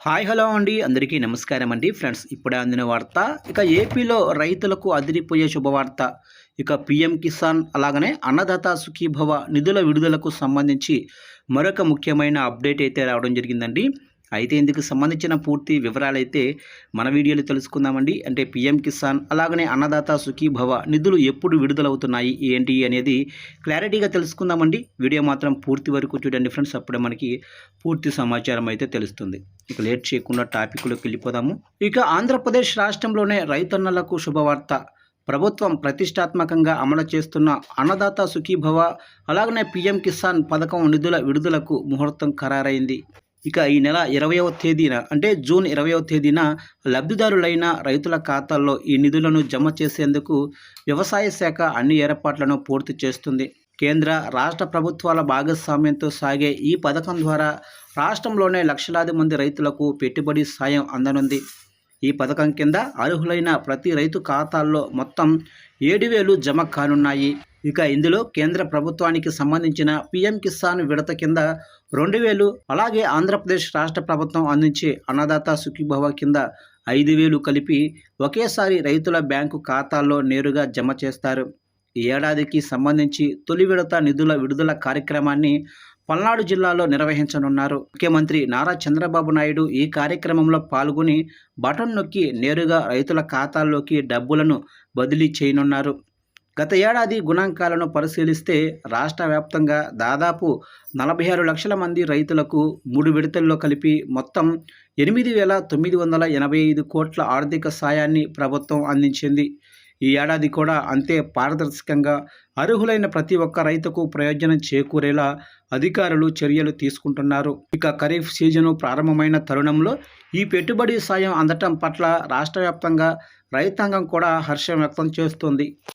Hi hello అండి అందరికీ నమస్కారం అండి ఫ్రెండ్స్ ఇప్పుడే అందిన వార్త ఏపీలో రైతులకు అదిరిపోయే శుభవార్త. పీఎం కిసాన్ అలాగనే అన్నదాత సుఖీభవ నిధుల విడుదలకు సంబంధించి మరొక ముఖ్యమైన అప్డేట్ అయితే రావడం జరిగిందండి. అయితే ఇందుకు సంబంధించిన పూర్తి వివరాలైతే మన వీడియోలో తెలుసుకుందామండి. పీఎం కిసాన్ అలాగనే అన్నదాత సుఖీభవ నిధులు ఎప్పుడు విడుదలవుతున్నాయి ఏంటి అనేది క్లారిటీగా తెలుసుకుందామండి. వీడియో మాత్రం పూర్తి వరకు చూడండి ఫ్రెండ్స్, అప్పుడే మనకి పూర్తి సమాచారం అయితే తెలుస్తుంది. లేట్ చేయకుండా టాపిక్లోకి వెళ్ళిపోదాము. ఆంధ్రప్రదేశ్ రాష్ట్రంలోనే రైతన్నలకు శుభవార్త. ప్రభుత్వం ప్రతిష్టాత్మకంగా అమలు చేస్తున్న అన్నదాత సుఖీభవ అలాగనే పీఎం కిసాన్ పథకం నిధుల విడుదలకు ముహూర్తం ఖరారైంది. ఈ నెల 20వ తేదీన జూన్ 20వ తేదీన లబ్ధిదారులైన రైతుల ఖాతాల్లో ఈ నిధులను జమ చేసేందుకు వ్యవసాయ శాఖ అన్ని ఏర్పాట్లను పూర్తి చేస్తుంది. కేంద్ర రాష్ట్ర ప్రభుత్వాల భాగస్వామ్యంతో సాగే ఈ పథకం ద్వారా రాష్ట్రంలోనే లక్షలాది మంది రైతులకు పెట్టుబడి సాయం అందనుంది. ఈ పథకం కింద అర్హులైన ప్రతి రైతు ఖాతాల్లో మొత్తం 7,000 జమ కానున్నాయి. ఇందులో కేంద్ర ప్రభుత్వానికి సంబంధించిన పీఎం కిసాన్ విడత కింద 2,000, అలాగే ఆంధ్రప్రదేశ్ రాష్ట్ర ప్రభుత్వం అందించే అన్నదాత సుఖీభవ కింద 5,000 కలిపి ఒకేసారి రైతుల బ్యాంకు ఖాతాల్లో నేరుగా జమ చేస్తారు. ఈ ఏడాదికి సంబంధించి తొలి విడత నిధుల విడుదల కార్యక్రమాన్ని పల్నాడు జిల్లాలో నిర్వహించనున్నారు. ముఖ్యమంత్రి నారా చంద్రబాబు నాయుడు ఈ కార్యక్రమంలో పాల్గొని బటన్ నొక్కి నేరుగా రైతుల ఖాతాల్లోకి డబ్బులను బదిలీ చేయనున్నారు. గత ఏడాది గణాంకాలను పరిశీలిస్తే రాష్ట్ర వ్యాప్తంగా దాదాపు 46 లక్షల మంది రైతులకు 3 విడతల్లో కలిపి మొత్తం 8,985 కోట్ల ఆర్థిక సాయాన్ని ప్రభుత్వం అందించింది. ఈ ఏడాది కూడా అంతే పారదర్శకంగా అర్హులైన ప్రతి ఒక్క రైతుకు ప్రయోజనం చేకూరేలా అధికారులు చర్యలు తీసుకుంటున్నారు. ఖరీఫ్ సీజను ప్రారంభమైన తరుణంలో ఈ పెట్టుబడి సాయం అందటం పట్ల రాష్ట్ర వ్యాప్తంగా రైతాంగం కూడా హర్షం వ్యక్తం చేస్తోంది.